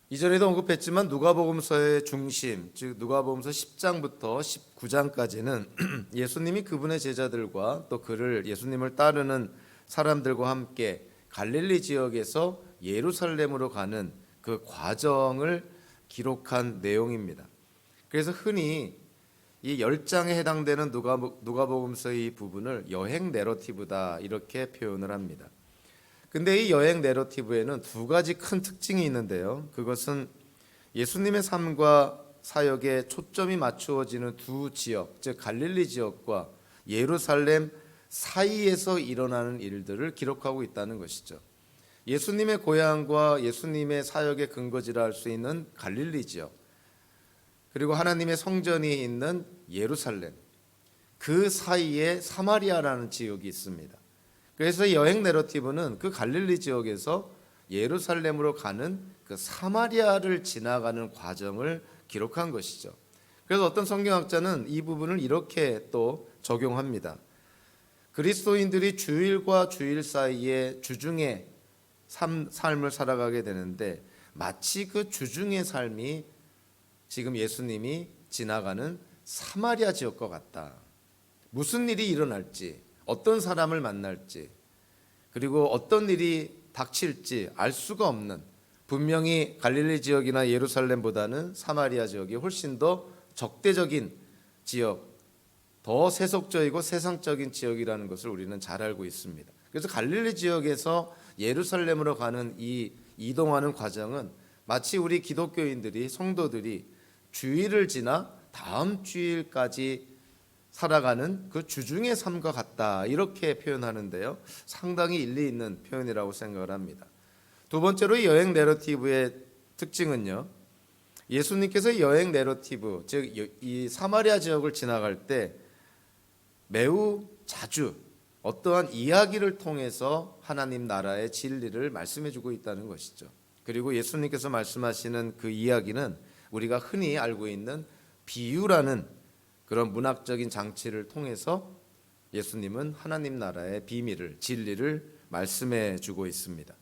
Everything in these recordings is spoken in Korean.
이전에도 언급했지만 누가복음서의 중심, 즉 누가복음서 10장부터 19장까지는 예수님이 그분의 제자들과 또 예수님을 따르는 사람들과 함께 갈릴리 지역에서 예루살렘으로 가는 그 과정을 기록한 내용입니다. 그래서 흔히 이 10장에 해당되는 누가복음서의 이 부분을 여행 내러티브다 이렇게 표현을 합니다. 근데 이 여행 내러티브에는 두 가지 큰 특징이 있는데요. 그것은 예수님의 삶과 사역에 초점이 맞추어지는 두 지역, 즉 갈릴리 지역과 예루살렘 사이에서 일어나는 일들을 기록하고 있다는 것이죠. 예수님의 고향과 예수님의 사역의 근거지라 할 수 있는 갈릴리 지역, 그리고 하나님의 성전이 있는 예루살렘, 그 사이에 사마리아라는 지역이 있습니다. 그래서 여행 내러티브는 그 갈릴리 지역에서 예루살렘으로 가는 그 사마리아를 지나가는 과정을 기록한 것이죠. 그래서 어떤 성경학자는 이 부분을 이렇게 또 적용합니다. 그리스도인들이 주일과 주일 사이에 주중의 삶을 살아가게 되는데 마치 그 주중의 삶이 지금 예수님이 지나가는 사마리아 지역과 같다. 무슨 일이 일어날지, 어떤 사람을 만날지, 그리고 어떤 일이 닥칠지 알 수가 없는, 분명히 갈릴리 지역이나 예루살렘보다는 사마리아 지역이 훨씬 더 적대적인 지역, 더 세속적이고 세상적인 지역이라는 것을 우리는 잘 알고 있습니다. 그래서 갈릴리 지역에서 예루살렘으로 가는 이 이동하는 과정은 마치 우리 기독교인들이, 성도들이 주일을 지나 다음 주일까지 살아가는 그 주중의 삶과 같다 이렇게 표현하는데요, 상당히 일리 있는 표현이라고 생각을 합니다. 두 번째로 이 여행 내러티브의 특징은요, 예수님께서 여행 내러티브, 즉 이 사마리아 지역을 지나갈 때 매우 자주 어떠한 이야기를 통해서 하나님 나라의 진리를 말씀해 주고 있다는 것이죠. 그리고 예수님께서 말씀하시는 그 이야기는 우리가 흔히 알고 있는 비유라는 그런 문학적인 장치를 통해서 예수님은 하나님 나라의 비밀을, 진리를 말씀해 주고 있습니다.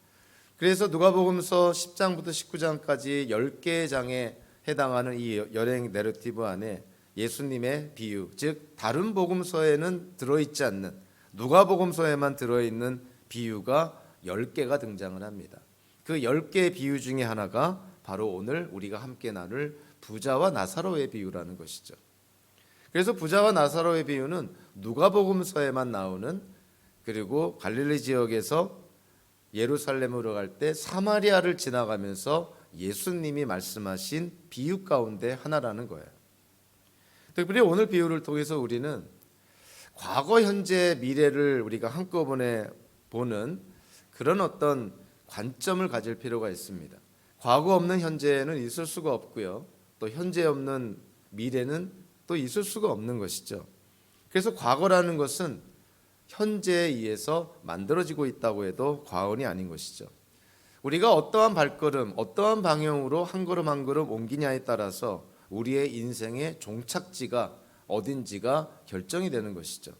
그래서 누가복음서 10장부터 19장까지 10개의 장에 해당하는 이 여행 내러티브 안에 예수님의 비유, 즉 다른 복음서에는 들어있지 않는, 누가복음서에만 들어있는 비유가 10개가 등장을 합니다. 그 10개의 비유 중에 하나가 바로 오늘 우리가 함께 나눌 부자와 나사로의 비유라는 것이죠. 그래서 부자와 나사로의 비유는 누가복음서에만 나오는, 그리고 갈릴리 지역에서 예루살렘으로 갈 때 사마리아를 지나가면서 예수님이 말씀하신 비유 가운데 하나라는 거예요. 특별히 오늘 비유를 통해서 우리는 과거, 현재, 미래를 우리가 한꺼번에 보는 그런 어떤 관점을 가질 필요가 있습니다. 과거 없는 현재는 있을 수가 없고요, 또 현재 없는 미래는 또 있을 수가 없는 것이죠. 그래서 과거라는 것은 현재에 의해서 만들어지고 있다고 해도 과언이 아닌 것이죠. 우리가 어떠한 발걸음, 어떠한 방향으로 한 걸음 한 걸음 옮기냐에 따라서 우리의 인생의 종착지가 어딘지가 결정이 되는 것이죠.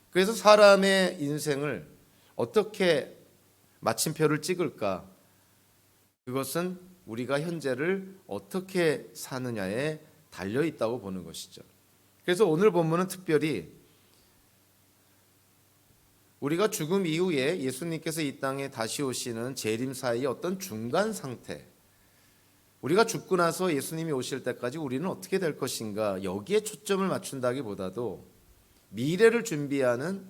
그래서 사람의 인생을 어떻게 마침표를 찍을까? 그것은 우리가 현재를 어떻게 사느냐에 달려 있다고 보는 것이죠. 그래서 오늘 본문은 특별히 우리가 죽음 이후에 예수님께서 이 땅에 다시 오시는 재림 사이의 어떤 중간 상태, 우리가 죽고 나서 예수님이 오실 때까지 우리는 어떻게 될 것인가, 여기에 초점을 맞춘다기보다도 미래를 준비하는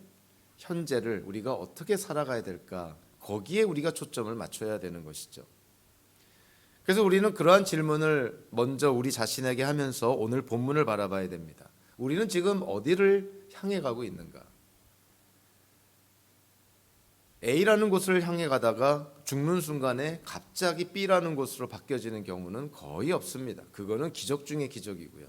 현재를 우리가 어떻게 살아가야 될까, 거기에 우리가 초점을 맞춰야 되는 것이죠. 그래서 우리는 그러한 질문을 먼저 우리 자신에게 하면서 오늘 본문을 바라봐야 됩니다. 우리는 지금 어디를 향해 가고 있는가? A라는 곳을 향해 가다가 죽는 순간에 갑자기 B라는 곳으로 바뀌어지는 경우는 거의 없습니다. 그거는 기적 중의 기적이고요.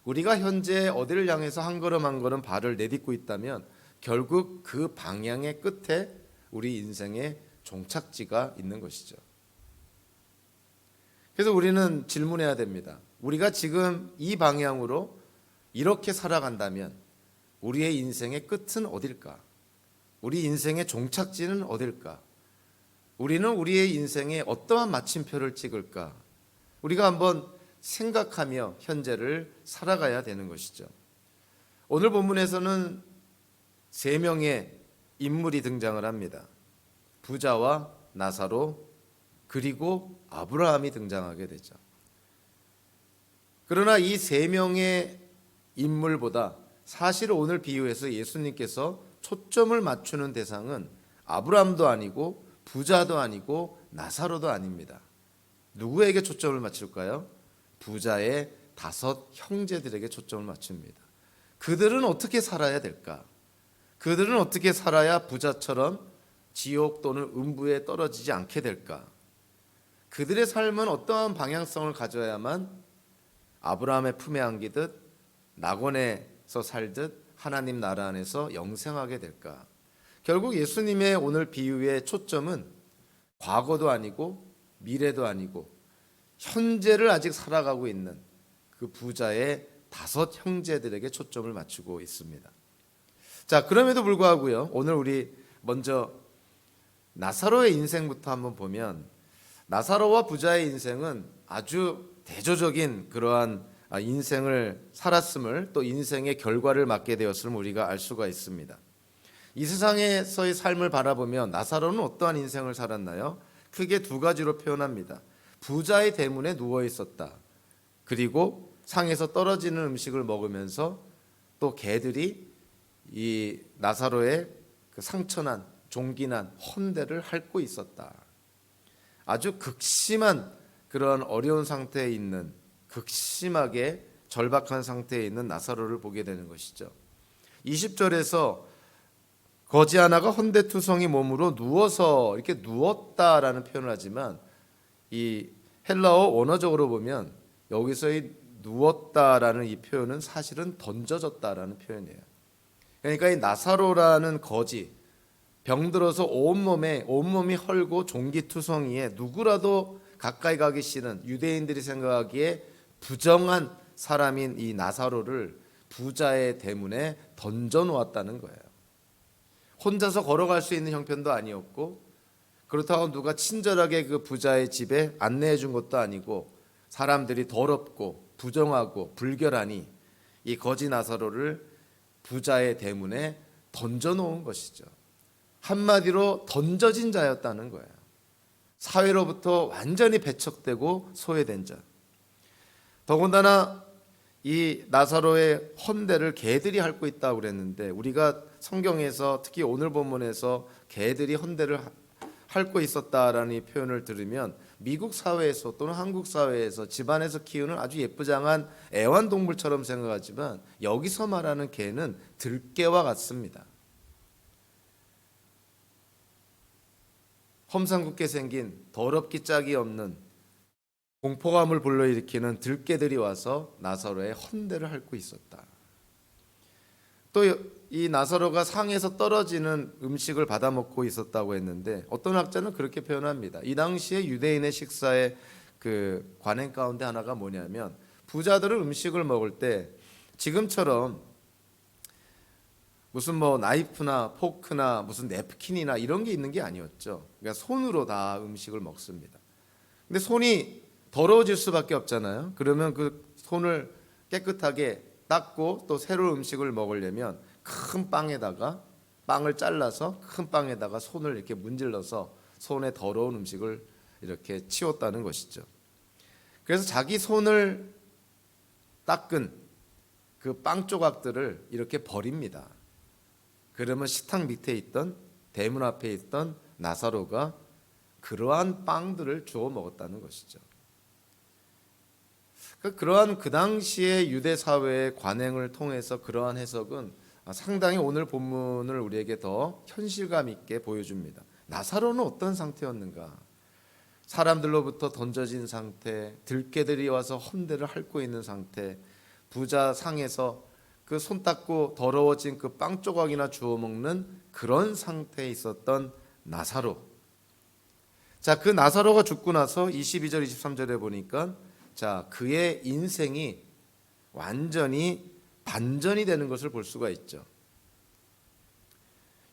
우리가 현재 어디를 향해서 한 걸음 한 걸음 발을 내딛고 있다면 결국 그 방향의 끝에 우리 인생의 종착지가 있는 것이죠. 그래서 우리는 질문해야 됩니다. 우리가 지금 이 방향으로 이렇게 살아간다면 우리의 인생의 끝은 어딜까? 우리 인생의 종착지는 어딜까? 우리는 우리의 인생에 어떠한 마침표를 찍을까? 우리가 한번 생각하며 현재를 살아가야 되는 것이죠. 오늘 본문에서는 세 명의 인물이 등장을 합니다. 부자와 나사로 그리고 아브라함이 등장하게 되죠. 그러나 이 세 명의 인물보다 사실 오늘 비유에서 예수님께서 초점을 맞추는 대상은 아브라함도 아니고 부자도 아니고 나사로도 아닙니다. 누구에게 초점을 맞출까요? 부자의 5 형제들에게 초점을 맞춥니다. 그들은 어떻게 살아야 될까? 그들은 어떻게 살아야 부자처럼 지옥 또는 음부에 떨어지지 않게 될까? 그들의 삶은 어떠한 방향성을 가져야만 아브라함의 품에 안기듯 낙원에서 살듯 하나님 나라 안에서 영생하게 될까? 결국 예수님의 오늘 비유의 초점은 과거도 아니고 미래도 아니고 현재를 아직 살아가고 있는 그 부자의 5 형제들에게 초점을 맞추고 있습니다. 자, 그럼에도 불구하고요, 오늘 우리 먼저 나사로의 인생부터 한번 보면 나사로와 부자의 인생은 아주 대조적인 그러한 인생을 살았음을, 또 인생의 결과를 맞게 되었음을 우리가 알 수가 있습니다. 이 세상에서의 삶을 바라보면 나사로는 어떠한 인생을 살았나요? 크게 2 가지로 표현합니다. 부자의 대문에 누워 있었다. 그리고 상에서 떨어지는 음식을 먹으면서 또 개들이 이 나사로의 그 상처난 종기난 헌대를 핥고 있었다. 아주 극심한 그런 어려운 상태에 있는, 극심하게 절박한 상태에 있는 나사로를 보게 되는 것이죠. 20절에서 거지 하나가 헌대투성이 몸으로 누워서 이렇게 누웠다라는 표현을 하지만 이 헬라어 원어적으로 보면 여기서의 누웠다라는 이 표현은 사실은 던져졌다라는 표현이에요. 그러니까 이 나사로라는 거지, 병들어서 온몸이 헐고 종기투성이에 누구라도 가까이 가기 싫은, 유대인들이 생각하기에 부정한 사람인 이 나사로를 부자의 대문에 던져 놓았다는 거예요. 혼자서 걸어갈 수 있는 형편도 아니었고, 그렇다고 누가 친절하게 그 부자의 집에 안내해 준 것도 아니고, 사람들이 더럽고 부정하고 불결하니 이 거지 나사로를 부자의 대문에 던져 놓은 것이죠. 한마디로 던져진 자였다는 거예요. 사회로부터 완전히 배척되고 소외된 자. 더군다나 이 나사로의 헌대를 개들이 핥고 있다고 그랬는데, 우리가 성경에서 특히 오늘 본문에서 개들이 헌대를 핥고 있었다라는 이 표현을 들으면 미국 사회에서 또는 한국 사회에서 집안에서 키우는 아주 예쁘장한 애완동물처럼 생각하지만, 여기서 말하는 개는 들개와 같습니다. 험상궂게 생긴 더럽기 짝이 없는 공포감을 불러일으키는 들개들이 와서 나사로의 헌대를 핥고 있었다. 또 이 나사로가 상에서 떨어지는 음식을 받아 먹고 있었다고 했는데, 어떤 학자는 그렇게 표현합니다. 이 당시에 유대인의 식사의 그 관행 가운데 하나가 뭐냐면, 부자들은 음식을 먹을 때 지금처럼 무슨 나이프나 포크나 무슨 냅킨이나 이런 게 있는 게 아니었죠. 그러니까 손으로 다 음식을 먹습니다. 근데 손이 더러워질 수밖에 없잖아요. 그러면 그 손을 깨끗하게 닦고 또 새로운 음식을 먹으려면 큰 빵에다가 빵을 잘라서 큰 빵에다가 손을 이렇게 문질러서 손에 더러운 음식을 이렇게 치웠다는 것이죠. 그래서 자기 손을 닦은 그 빵 조각들을 이렇게 버립니다. 그러면 식탁 밑에 있던, 대문 앞에 있던 나사로가 그러한 빵들을 주워 먹었다는 것이죠. 그러한 그 당시의 유대 사회의 관행을 통해서 그러한 해석은 상당히 오늘 본문을 우리에게 더 현실감 있게 보여줍니다. 나사로는 어떤 상태였는가? 사람들로부터 던져진 상태, 들개들이 와서 헌대를 핥고 있는 상태, 부자 상에서 그 손 닦고 더러워진 그 빵 조각이나 주워 먹는 그런 상태에 있었던 나사로. 자, 그 나사로가 죽고 나서 22절 23절에 보니까 자, 그의 인생이 완전히 반전이 되는 것을 볼 수가 있죠.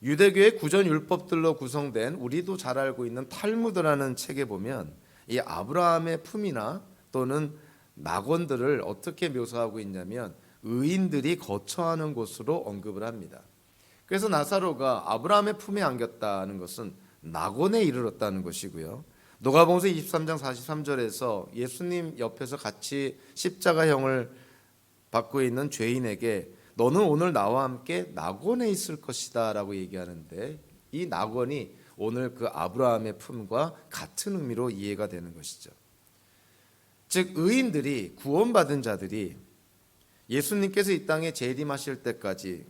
유대교의 구전 율법들로 구성된 우리도 잘 알고 있는 탈무드라는 책에 보면 이 아브라함의 품이나 또는 낙원들을 어떻게 묘사하고 있냐면 의인들이 거처하는 곳으로 언급을 합니다. 그래서 나사로가 아브라함의 품에 안겼다는 것은 낙원에 이르렀다는 것이고요. 누가복음서 23장 43절에서 예수님 옆에서 같이 십자가형을 받고 있는 죄인에게 너는 오늘 나와 함께 낙원에 있을 것이다 라고 얘기하는데, 이 낙원이 오늘 그 아브라함의 품과 같은 의미로 이해가 되는 것이죠. 즉 의인들이, 구원받은 자들이 예수님께서 이 땅에 재림하실 때까지,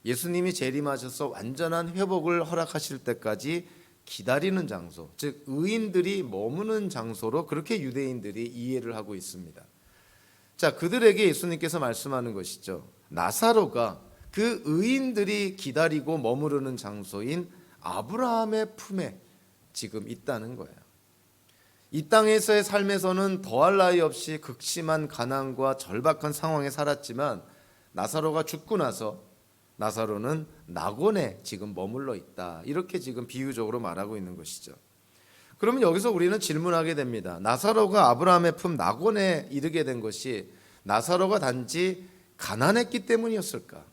예수님이 재림하셔서 완전한 회복을 허락하실 때까지 기다리는 장소, 즉 의인들이 머무는 장소로 그렇게 유대인들이 이해를 하고 있습니다. 자, 그들에게 예수님께서 말씀하는 것이죠. 나사로가 그 의인들이 기다리고 머무르는 장소인 아브라함의 품에 지금 있다는 거예요. 이 땅에서의 삶에서는 더할 나위 없이 극심한 가난과 절박한 상황에 살았지만 나사로가 죽고 나서 나사로는 낙원에 지금 머물러 있다. 이렇게 지금 비유적으로 말하고 있는 것이죠. 그러면 여기서 우리는 질문하게 됩니다. 나사로가 아브라함의 품 낙원에 이르게 된 것이 나사로가 단지 가난했기 때문이었을까?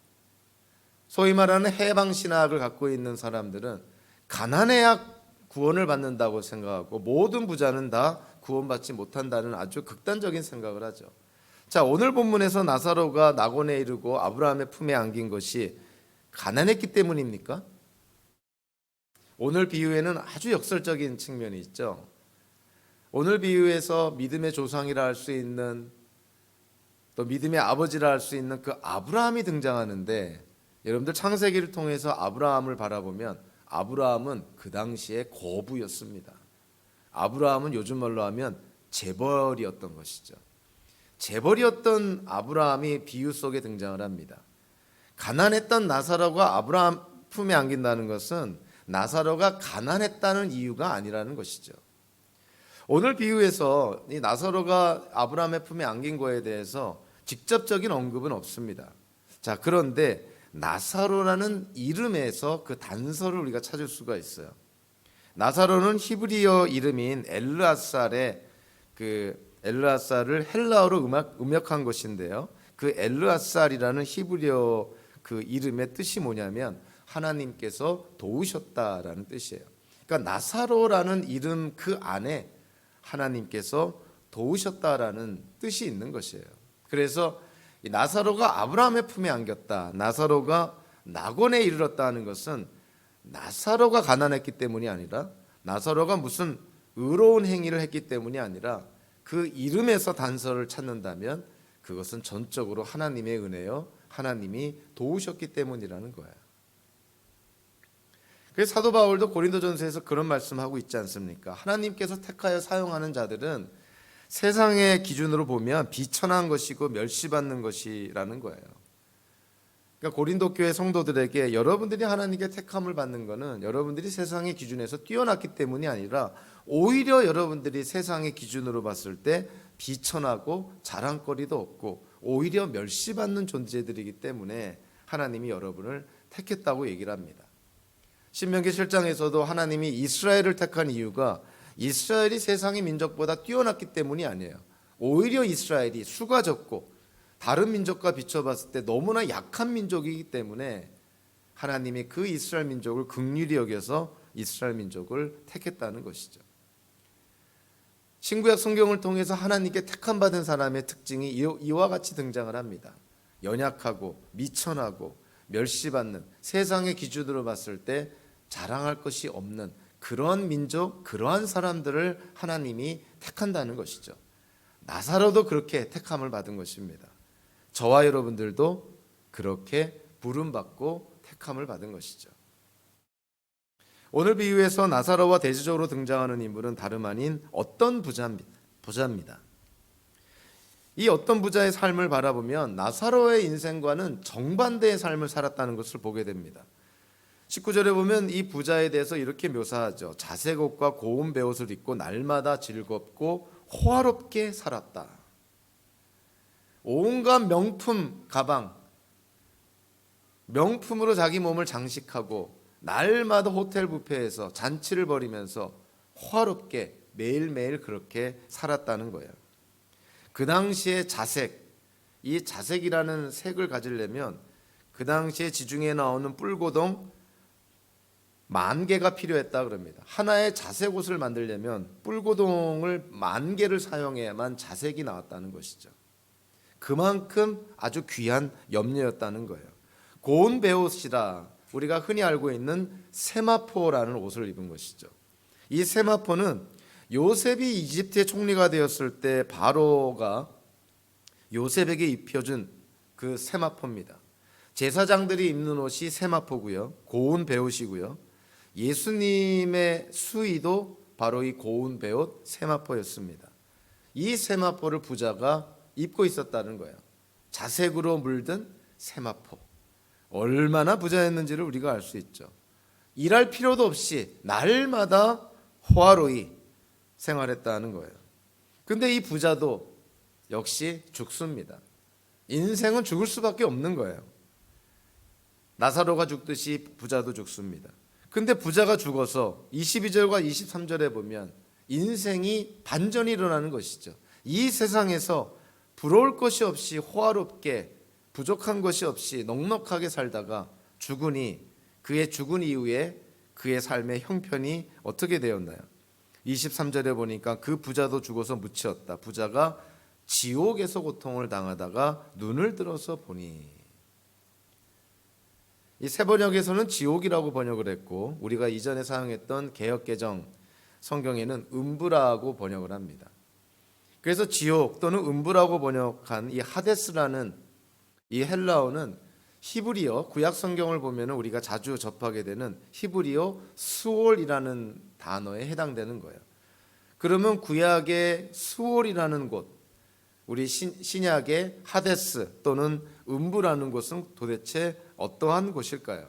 소위 말하는 해방신학을 갖고 있는 사람들은 가난해야 구원을 받는다고 생각하고 모든 부자는 다 구원받지 못한다는 아주 극단적인 생각을 하죠. 자, 오늘 본문에서 나사로가 낙원에 이르고 아브라함의 품에 안긴 것이 가난했기 때문입니까? 오늘 비유에는 아주 역설적인 측면이 있죠. 오늘 비유에서 믿음의 조상이라 할 수 있는, 또 믿음의 아버지라 할 수 있는 그 아브라함이 등장하는데, 여러분들 창세기를 통해서 아브라함을 바라보면 아브라함은 그 당시에 거부였습니다. 아브라함은 요즘 말로 하면 재벌이었던 것이죠. 재벌이었던 아브라함이 비유 속에 등장을 합니다. 가난했던 나사로가 아브라함 품에 안긴다는 것은 나사로가 가난했다는 이유가 아니라는 것이죠. 오늘 비유에서 이 나사로가 아브라함의 품에 안긴 거에 대해서 직접적인 언급은 없습니다. 자, 그런데 나사로라는 이름에서 그 단서를 우리가 찾을 수가 있어요. 나사로는 히브리어 이름인 엘르앗살의 엘르앗살을 헬라어로 음역한 것인데요. 그 엘르앗살이라는 히브리어 그 이름의 뜻이 뭐냐면 하나님께서 도우셨다라는 뜻이에요. 그러니까 나사로라는 이름 그 안에 하나님께서 도우셨다라는 뜻이 있는 것이에요. 그래서 이 나사로가 아브라함의 품에 안겼다, 나사로가 낙원에 이르렀다는 것은 나사로가 가난했기 때문이 아니라, 나사로가 무슨 의로운 행위를 했기 때문이 아니라, 그 이름에서 단서를 찾는다면 그것은 전적으로 하나님의 은혜요, 하나님이 도우셨기 때문이라는 거예요. 그래서 사도 바울도 고린도전서에서 그런 말씀하고 있지 않습니까? 하나님께서 택하여 사용하는 자들은 세상의 기준으로 보면 비천한 것이고 멸시받는 것이라는 거예요. 그러니까 고린도 교회 성도들에게 여러분들이 하나님께 택함을 받는 것은 여러분들이 세상의 기준에서 뛰어났기 때문이 아니라 오히려 여러분들이 세상의 기준으로 봤을 때 비천하고 자랑거리도 없고 오히려 멸시받는 존재들이기 때문에 하나님이 여러분을 택했다고 얘기를 합니다. 신명기 7장에서도 하나님이 이스라엘을 택한 이유가 이스라엘이 세상의 민족보다 뛰어났기 때문이 아니에요. 오히려 이스라엘이 수가 적고 다른 민족과 비춰봤을 때 너무나 약한 민족이기 때문에 하나님이 그 이스라엘 민족을 긍휼히 여겨서 이스라엘 민족을 택했다는 것이죠. 신구약 성경을 통해서 하나님께 택함받은 사람의 특징이 이와 같이 등장을 합니다. 연약하고 미천하고 멸시받는, 세상의 기준으로 봤을 때 자랑할 것이 없는 그러한 민족, 그러한 사람들을 하나님이 택한다는 것이죠. 나사로도 그렇게 택함을 받은 것입니다. 저와 여러분들도 그렇게 부름받고 택함을 받은 것이죠. 오늘 비유에서 나사로와 대조적으로 등장하는 인물은 다름 아닌 어떤 부자입니다. 이 어떤 부자의 삶을 바라보면 나사로의 인생과는 정반대의 삶을 살았다는 것을 보게 됩니다. 19절에 보면 이 부자에 대해서 이렇게 묘사하죠. 자색 옷과 고운 베옷을 입고 날마다 즐겁고 호화롭게 살았다. 온갖 명품 가방, 명품으로 자기 몸을 장식하고 날마다 호텔 뷔페에서 잔치를 벌이면서 호화롭게 매일매일 그렇게 살았다는 거예요. 그 당시에 자색, 이 자색이라는 색을 가지려면 그 당시에 지중해에 나오는 뿔고동 10,000개가 필요했다 그럽니다. 하나의 자색 옷을 만들려면 뿔고동을 10,000개를 사용해야만 자색이 나왔다는 것이죠. 그만큼 아주 귀한 염료였다는 거예요. 고운 베옷이라 우리가 흔히 알고 있는 세마포라는 옷을 입은 것이죠. 이 세마포는 요셉이 이집트의 총리가 되었을 때 바로가 요셉에게 입혀준 그 세마포입니다. 제사장들이 입는 옷이 세마포고요, 고운 베옷이고요. 예수님의 수의도 바로 이 고운 베옷 세마포였습니다. 이 세마포를 부자가 입고 있었다는 거예요. 자색으로 물든 세마포. 얼마나 부자였는지를 우리가 알 수 있죠. 일할 필요도 없이 날마다 호화로이 생활했다는 거예요. 근데 이 부자도 역시 죽습니다. 인생은 죽을 수밖에 없는 거예요. 나사로가 죽듯이 부자도 죽습니다. 근데 부자가 죽어서 22절과 23절에 보면 인생이 반전이 일어나는 것이죠. 이 세상에서 부러울 것이 없이 호화롭게 부족한 것이 없이 넉넉하게 살다가 죽으니 그의 죽은 이후에 그의 삶의 형편이 어떻게 되었나요? 23절에 보니까 그 부자도 죽어서 묻히었다. 부자가 지옥에서 고통을 당하다가 눈을 들어서 보니. 이 새 번역에서는 지옥이라고 번역을 했고 우리가 이전에 사용했던 개역개정 성경에는 음부라고 번역을 합니다. 그래서 지옥 또는 음부라고 번역한 이 하데스라는 이 헬라어는 히브리어 구약 성경을 보면 우리가 자주 접하게 되는 히브리어 스올이라는 단어에 해당되는 거예요. 그러면 구약의 스올이라는 곳, 우리 신약의 하데스 또는 음부라는 곳은 도대체 어떠한 곳일까요?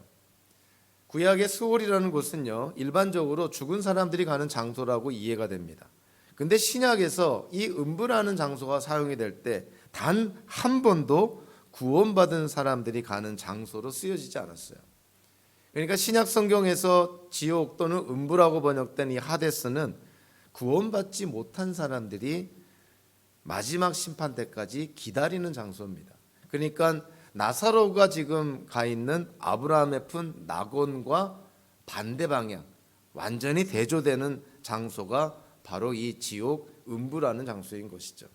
구약의 스올이라는 곳은요, 일반적으로 죽은 사람들이 가는 장소라고 이해가 됩니다. 근데 신약에서 이 음부라는 장소가 사용이 될 때 단 한 번도 구원받은 사람들이 가는 장소로 쓰여지지 않았어요. 그러니까 신약 성경에서 지옥 또는 음부라고 번역된 이 하데스는 구원받지 못한 사람들이 마지막 심판 때까지 기다리는 장소입니다. 그러니까 나사로가 지금 가 있는 아브라함의 품 낙원과 반대 방향, 완전히 대조되는 장소가 바로 이 지옥 음부라는 장소인 것이죠.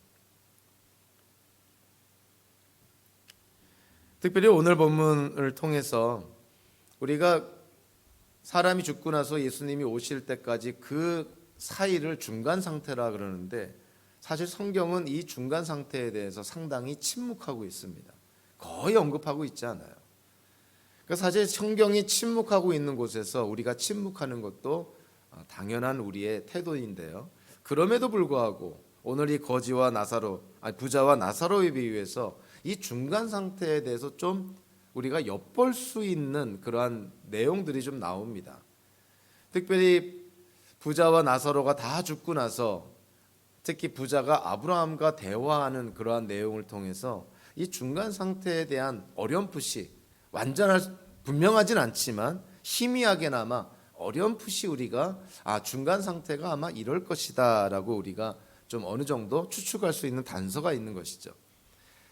특별히 오늘 본문을 통해서 우리가 사람이 죽고 나서 예수님이 오실 때까지 그 사이를 중간 상태라 그러는데 사실 성경은 이 중간 상태에 대해서 상당히 침묵하고 있습니다. 거의 언급하고 있지 않아요. 그러니까 사실 성경이 침묵하고 있는 곳에서 우리가 침묵하는 것도 당연한 우리의 태도인데요. 그럼에도 불구하고 오늘 이 거지와 나사로, 부자와 나사로에 비유해서 이 중간 상태에 대해서 좀 우리가 엿볼 수 있는 그러한 내용들이 좀 나옵니다. 특별히 부자와 나사로가 다 죽고 나서 특히 부자가 아브라함과 대화하는 그러한 내용을 통해서 이 중간 상태에 대한 어렴풋이 분명하진 않지만 희미하게나마 어렴풋이 우리가 중간 상태가 아마 이럴 것이다라고 우리가 좀 어느 정도 추측할 수 있는 단서가 있는 것이죠.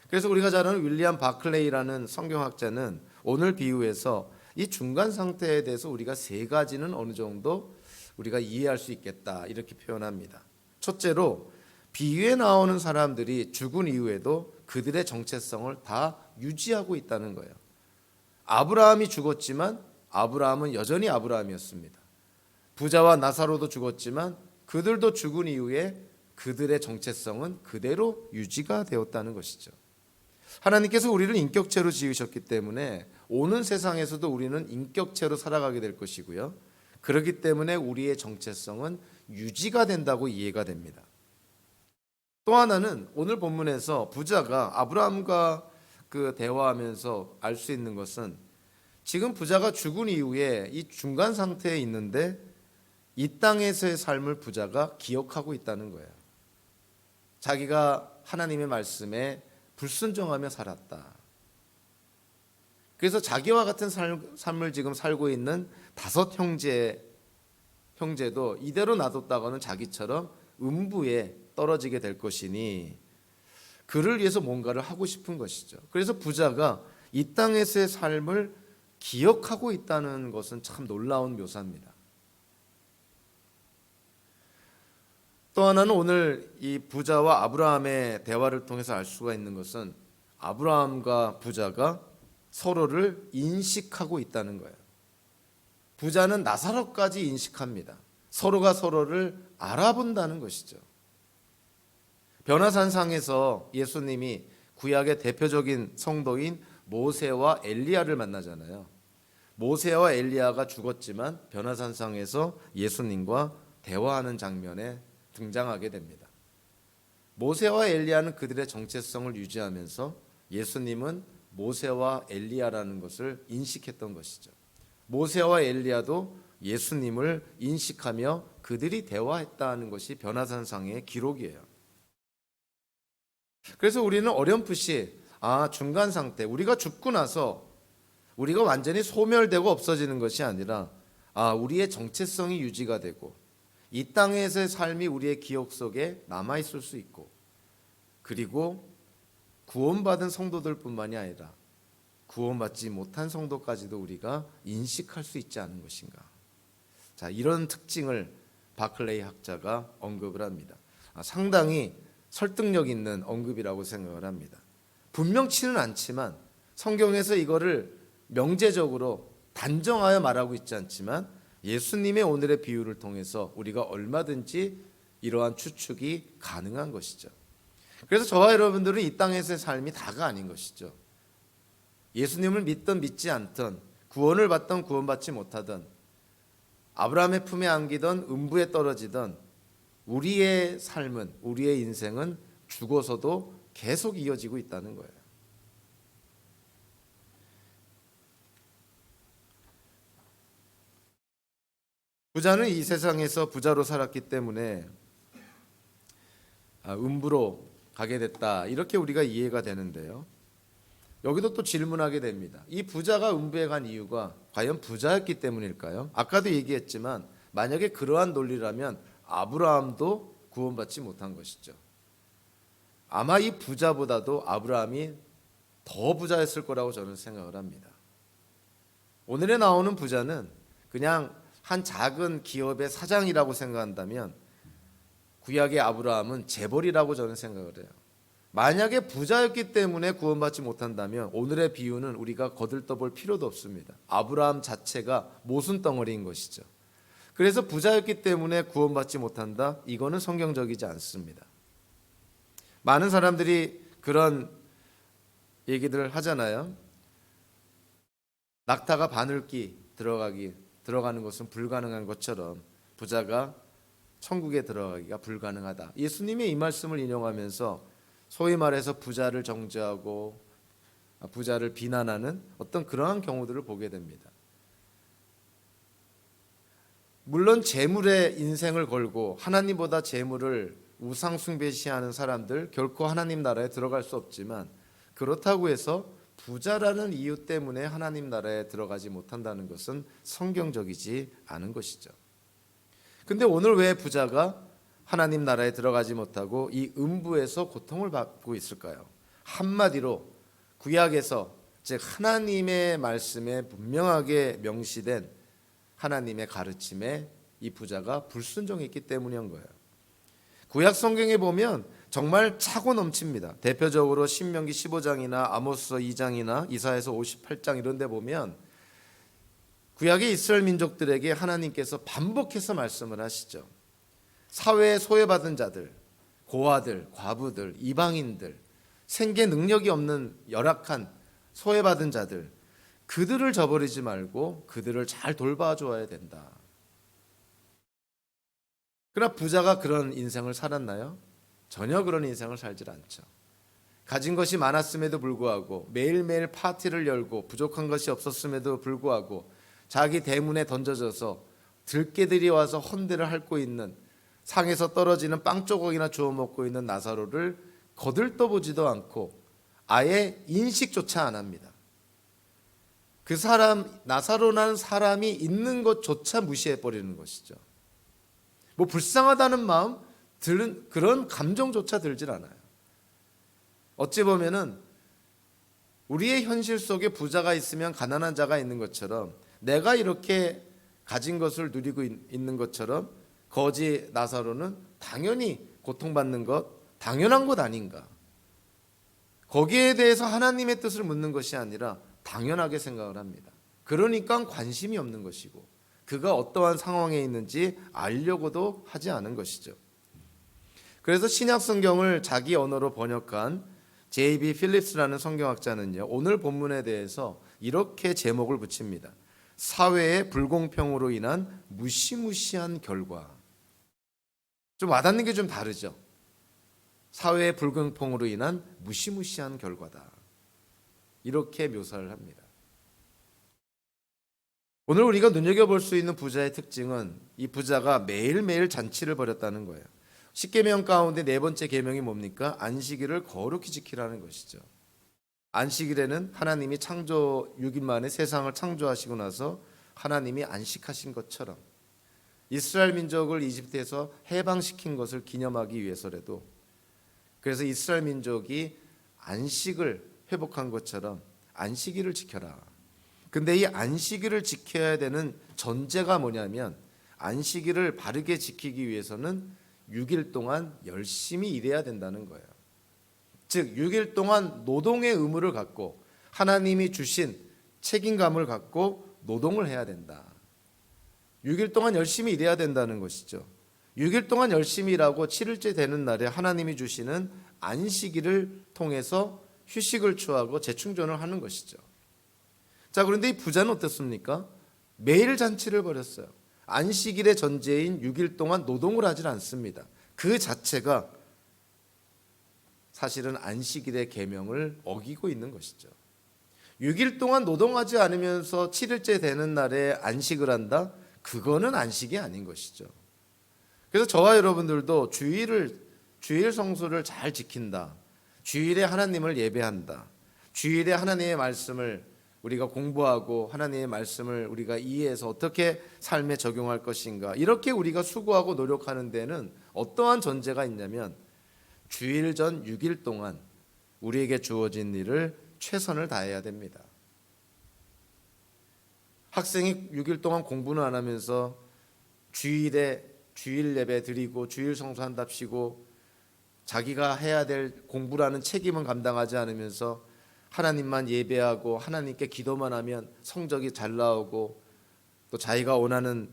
그래서 우리가 잘 아는 윌리엄 바클레이라는 성경학자는 오늘 비유에서 이 중간 상태에 대해서 우리가 3가지는 어느 정도 우리가 이해할 수 있겠다 이렇게 표현합니다. 첫째로 비유에 나오는 사람들이 죽은 이후에도 그들의 정체성을 다 유지하고 있다는 거예요. 아브라함이 죽었지만 아브라함은 여전히 아브라함이었습니다. 부자와 나사로도 죽었지만 그들도 죽은 이후에 그들의 정체성은 그대로 유지가 되었다는 것이죠. 하나님께서 우리를 인격체로 지으셨기 때문에 오는 세상에서도 우리는 인격체로 살아가게 될 것이고요. 그렇기 때문에 우리의 정체성은 유지가 된다고 이해가 됩니다. 또 하나는 오늘 본문에서 부자가 아브라함과 그 대화하면서 알 수 있는 것은 지금 부자가 죽은 이후에 이 중간 상태에 있는데 이 땅에서의 삶을 부자가 기억하고 있다는 거예요. 자기가 하나님의 말씀에 불순종하며 살았다. 그래서 자기와 같은 삶을 지금 살고 있는 다섯 형제도 이대로 놔뒀다가는 자기처럼 음부에 떨어지게 될 것이니 그를 위해서 뭔가를 하고 싶은 것이죠. 그래서 부자가 이 땅에서의 삶을 기억하고 있다는 것은 참 놀라운 묘사입니다. 또 하나는 오늘 이 부자와 아브라함의 대화를 통해서 알 수가 있는 것은 아브라함과 부자가 서로를 인식하고 있다는 거예요. 부자는 나사로까지 인식합니다. 서로가 서로를 알아본다는 것이죠. 변화산상에서 예수님이 구약의 대표적인 성도인 모세와 엘리야를 만나잖아요. 모세와 엘리야가 죽었지만 변화산상에서 예수님과 대화하는 장면에 등장하게 됩니다. 모세와 엘리야는 그들의 정체성을 유지하면서 예수님은 모세와 엘리야라는 것을 인식했던 것이죠. 모세와 엘리야도 예수님을 인식하며 그들이 대화했다는 것이 변화산상의 기록이에요. 그래서 우리는 어렴풋이 중간 상태, 우리가 죽고 나서 우리가 완전히 소멸되고 없어지는 것이 아니라 우리의 정체성이 유지가 되고 이 땅에서의 삶이 우리의 기억 속에 남아있을 수 있고, 그리고 구원받은 성도들뿐만이 아니라 구원받지 못한 성도까지도 우리가 인식할 수 있지 않은 것인가. 자, 이런 특징을 바클레이 학자가 언급을 합니다. 상당히 설득력 있는 언급이라고 생각을 합니다. 분명치는 않지만 성경에서 이거를 명제적으로 단정하여 말하고 있지 않지만 예수님의 오늘의 비유를 통해서 우리가 얼마든지 이러한 추측이 가능한 것이죠. 그래서 저와 여러분들은 이 땅에서의 삶이 다가 아닌 것이죠. 예수님을 믿든 믿지 않든, 구원을 받든 구원받지 못하든, 아브라함의 품에 안기던 음부에 떨어지던 우리의 삶은, 우리의 인생은 죽어서도 계속 이어지고 있다는 거예요. 부자는 이 세상에서 부자로 살았기 때문에 음부로 가게 됐다, 이렇게 우리가 이해가 되는데요. 여기도 또 질문하게 됩니다. 이 부자가 음부에 간 이유가 과연 부자였기 때문일까요? 아까도 얘기했지만 만약에 그러한 논리라면 아브라함도 구원받지 못한 것이죠. 아마 이 부자보다도 아브라함이 더 부자였을 거라고 저는 생각을 합니다. 오늘에 나오는 부자는 그냥 한 작은 기업의 사장이라고 생각한다면 구약의 아브라함은 재벌이라고 저는 생각을 해요. 만약에 부자였기 때문에 구원받지 못한다면 오늘의 비유는 우리가 거들떠볼 필요도 없습니다. 아브라함 자체가 모순덩어리인 것이죠. 그래서 부자였기 때문에 구원받지 못한다, 이거는 성경적이지 않습니다. 많은 사람들이 그런 얘기들을 하잖아요. 낙타가 바늘기 들어가는 것은 불가능한 것처럼 부자가 천국에 들어가기가 불가능하다. 예수님의 이 말씀을 인용하면서 소위 말해서 부자를 정죄하고 부자를 비난하는 어떤 그러한 경우들을 보게 됩니다. 물론 재물에 인생을 걸고 하나님보다 재물을 우상 숭배시하는 사람들 결코 하나님 나라에 들어갈 수 없지만, 그렇다고 해서 부자라는 이유 때문에 하나님 나라에 들어가지 못한다는 것은 성경적이지 않은 것이죠. 근데 오늘 왜 부자가 하나님 나라에 들어가지 못하고 이 음부에서 고통을 받고 있을까요? 한마디로 구약에서, 즉 하나님의 말씀에 분명하게 명시된 하나님의 가르침에 이 부자가 불순종했기 때문인 거예요. 구약 성경에 보면 정말 차고 넘칩니다. 대표적으로 신명기 15장이나 아모스서 2장이나 이사야서 58장 이런 데 보면 구약의 이스라엘 민족들에게 하나님께서 반복해서 말씀을 하시죠. 사회에 소외받은 자들, 고아들, 과부들, 이방인들, 생계 능력이 없는 열악한 소외받은 자들, 그들을 저버리지 말고 그들을 잘 돌봐줘야 된다. 그러나 부자가 그런 인생을 살았나요? 전혀 그런 인생을 살질 않죠. 가진 것이 많았음에도 불구하고 매일매일 파티를 열고 부족한 것이 없었음에도 불구하고 자기 대문에 던져져서 들깨들이 와서 헌대를 핥고 있는, 상에서 떨어지는 빵 조각이나 주워 먹고 있는 나사로를 거들떠보지도 않고 아예 인식조차 안 합니다. 그 사람, 나사로라는 사람이 있는 것조차 무시해 버리는 것이죠. 뭐 불쌍하다는 마음 드는 그런 감정조차 들질 않아요. 어찌 보면은 우리의 현실 속에 부자가 있으면 가난한 자가 있는 것처럼, 내가 이렇게 가진 것을 누리고 있는 것처럼 거지 나사로는 당연히 고통받는 것, 당연한 것 아닌가. 거기에 대해서 하나님의 뜻을 묻는 것이 아니라 당연하게 생각을 합니다. 그러니까 관심이 없는 것이고, 그가 어떠한 상황에 있는지 알려고도 하지 않은 것이죠. 그래서 신약 성경을 자기 언어로 번역한 J.B. 필립스라는 성경학자는요, 오늘 본문에 대해서 이렇게 제목을 붙입니다. 사회의 불공평으로 인한 무시무시한 결과. 좀 와닿는 게 좀 다르죠. 사회의 불공평으로 인한 무시무시한 결과다. 이렇게 묘사를 합니다. 오늘 우리가 눈여겨볼 수 있는 부자의 특징은 이 부자가 매일매일 잔치를 벌였다는 거예요. 10계명 가운데 네 번째 계명이 뭡니까? 안식일을 거룩히 지키라는 것이죠. 안식일에는 하나님이 창조 6일 만에 세상을 창조하시고 나서 하나님이 안식하신 것처럼 이스라엘 민족을 이집트에서 해방시킨 것을 기념하기 위해서라도, 그래서 이스라엘 민족이 안식을 회복한 것처럼 안식일을 지켜라. 근데 이 안식일을 지켜야 되는 전제가 뭐냐면, 안식일을 바르게 지키기 위해서는 6일 동안 열심히 일해야 된다는 거예요. 즉 6일 동안 노동의 의무를 갖고 하나님이 주신 책임감을 갖고 노동을 해야 된다. 6일 동안 열심히 일해야 된다는 것이죠. 6일 동안 열심히 일하고 7일째 되는 날에 하나님이 주시는 안식일을 통해서 휴식을 취하고 재충전을 하는 것이죠. 자, 그런데 이 부자는 어떻습니까? 매일 잔치를 벌였어요. 안식일의 전제인 6일 동안 노동을 하질 않습니다. 그 자체가 사실은 안식일의 계명을 어기고 있는 것이죠. 6일 동안 노동하지 않으면서 7일째 되는 날에 안식을 한다? 그거는 안식이 아닌 것이죠. 그래서 저와 여러분들도 주일 성수를 잘 지킨다, 주일에 하나님을 예배한다, 주일에 하나님의 말씀을 우리가 공부하고 하나님의 말씀을 우리가 이해해서 어떻게 삶에 적용할 것인가, 이렇게 우리가 수고하고 노력하는 데는 어떠한 전제가 있냐면, 주일 전 6일 동안 우리에게 주어진 일을 최선을 다해야 됩니다. 학생이 6일 동안 공부는 안 하면서 주일에 주일 예배 드리고 주일 성수한답시고 자기가 해야 될 공부라는 책임은 감당하지 않으면서 하나님만 예배하고 하나님께 기도만 하면 성적이 잘 나오고 또 자기가 원하는